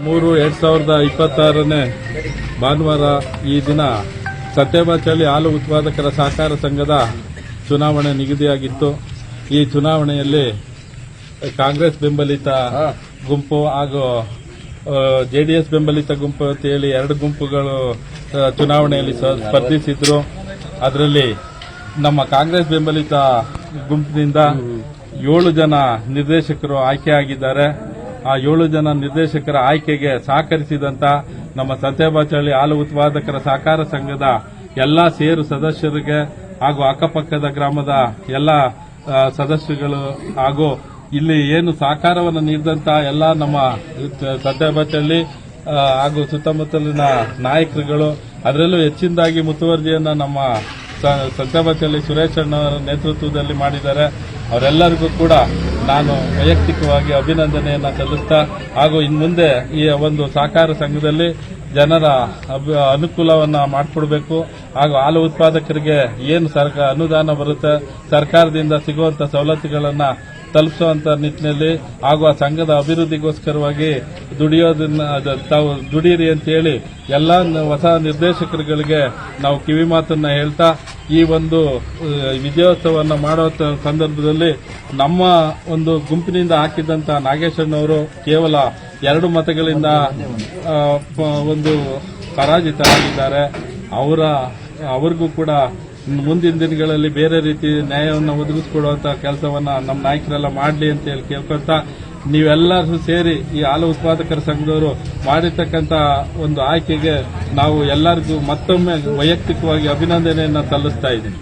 3/2026 ಭಾನುವಾರ ಈ ದಿನ ಸತ್ಯಬಾಚಳ್ಳಿ ಹಾಲು ಉತ್ಪಾದಕರ ಸಹಕಾರ ಸಂಘದ ಚುನಾವಣೆ ನಿಗದಿಯಾಗಿತ್ತು. ಈ ಚುನಾವಣೆಯಲ್ಲಿ ಕಾಂಗ್ರೆಸ್ ಬೆಂಬಲಿತ ಗುಂಪು ಹಾಗೂ ಜೆಡಿಎಸ್ ಬೆಂಬಲಿತ ಗುಂಪು ಅಂತ ಹೇಳಿ ಎರಡು ಗುಂಪುಗಳು ಚುನಾವಣೆಯಲ್ಲಿ ಸ್ಪರ್ಧಿಸಿದ್ರು. ಅದರಲ್ಲಿ ನಮ್ಮ ಕಾಂಗ್ರೆಸ್ ಬೆಂಬಲಿತ ಗುಂಪಿನಿಂದ 7 ಜನ ನಿರ್ದೇಶಕರು ಆಯ್ಕೆಯಾಗಿದ್ದಾರೆ. ಆ 7 ಜನ ನಿರ್ದೇಶಕರ ಆಯ್ಕೆಗೆ ಸಹಕರಿಸಿದಂತ ನಮ್ಮ ಸತ್ಯಬಾಚಳ್ಳಿ ಹಾಲು ಉತ್ಪಾದಕರ ಸಹಕಾರ ಸಂಘದ ಎಲ್ಲಾ ಷೇರು ಸದಸ್ಯರಿಗೆ ಹಾಗೂ ಅಕ್ಕಪಕ್ಕದ ಗ್ರಾಮದ ಎಲ್ಲಾ ಸದಸ್ಯರುಗಳು ಹಾಗೂ ಇಲ್ಲಿ ಏನು ಸಹಕಾರವನ್ನು ನೀಡಿದಂತ ಎಲ್ಲ ನಮ್ಮ ಸತ್ಯಬಾಚಳ್ಳಿ ಹಾಗೂ ಸುತ್ತಮುತ್ತಲಿನ ನಾಯಕರುಗಳು, ಅದರಲ್ಲೂ ಹೆಚ್ಚಿನದಾಗಿ ಮುತುವರ್ಜಿಯನ್ನ ನಮ್ಮ ಸತ್ಯಬಾಚಳ್ಳಿ ಸುರೇಶ್ ಅಣ್ಣವರ ನೇತೃತ್ವದಲ್ಲಿ ಮಾಡಿದ್ದಾರೆ. ಅವರೆಲ್ಲರಿಗೂ ಕೂಡ ನಾನು ವೈಯಕ್ತಿಕವಾಗಿ ಅಭಿನಂದನೆಯನ್ನ ಸಲ್ಲಿಸ್ತಾ ಹಾಗೂ ಇನ್ನು ಮುಂದೆ ಈ ಒಂದು ಸಹಕಾರ ಸಂಘದಲ್ಲಿ ಜನರ ಅನುಕೂಲವನ್ನ ಮಾಡಿಕೊಡಬೇಕು ಹಾಗೂ ಹಾಲು ಉತ್ಪಾದಕರಿಗೆ ಏನು ಅನುದಾನ ಬರುತ್ತೆ ಸರ್ಕಾರದಿಂದ ಸಿಗುವಂತ ಸವಲತ್ತುಗಳನ್ನ ತಲುಪಿಸುವಂತ ನಿಟ್ಟಿನಲ್ಲಿ ಹಾಗೂ ಆ ಸಂಘದ ಅಭಿವೃದ್ಧಿಗೋಸ್ಕರವಾಗಿ ತಾವು ದುಡಿಯಿರಿ ಅಂತ ಹೇಳಿ ಎಲ್ಲ ಹೊಸ ನಿರ್ದೇಶಕರುಗಳಿಗೆ ನಾವು ಕಿವಿ ಮಾತನ್ನ ಹೇಳ್ತಾ ಈ ಒಂದು ವಿಜಯೋತ್ಸವವನ್ನು ಮಾಡುವ ಸಂದರ್ಭದಲ್ಲಿ ನಮ್ಮ ಒಂದು ಗುಂಪಿನಿಂದ ಹಾಕಿದಂತ ನಾಗೇಶಣ್ಣವರು ಕೇವಲ 2 ಮತಗಳಿಂದ ಒಂದು ಪರಾಜಿತರಾಗಿದ್ದಾರೆ. ಅವರಿಗೂ ಕೂಡ ಮುಂದಿನ ದಿನಗಳಲ್ಲಿ ಬೇರೆ ರೀತಿ ನ್ಯಾಯವನ್ನು ಒದಗಿಸಿಕೊಡುವಂತ ಕೆಲಸವನ್ನ ನಮ್ಮ ನಾಯಕರೆಲ್ಲ ಮಾಡಲಿ ಅಂತ ಹೇಳಿ ಕೇಳ್ಕೊಂತ ನೀವೆಲ್ಲರೂ ಸೇರಿ ಈ ಹಾಲು ಉತ್ಪಾದಕರ ಸಂಘದವರು ಮಾಡಿರ್ತಕ್ಕಂಥ ಒಂದು ಆಯ್ಕೆಗೆ ನಾವು ಎಲ್ಲರಿಗೂ ಮತ್ತೊಮ್ಮೆ ವೈಯಕ್ತಿಕವಾಗಿ ಅಭಿನಂದನೆಯನ್ನ ಸಲ್ಲಿಸ್ತಾ ಇದ್ದೀನಿ.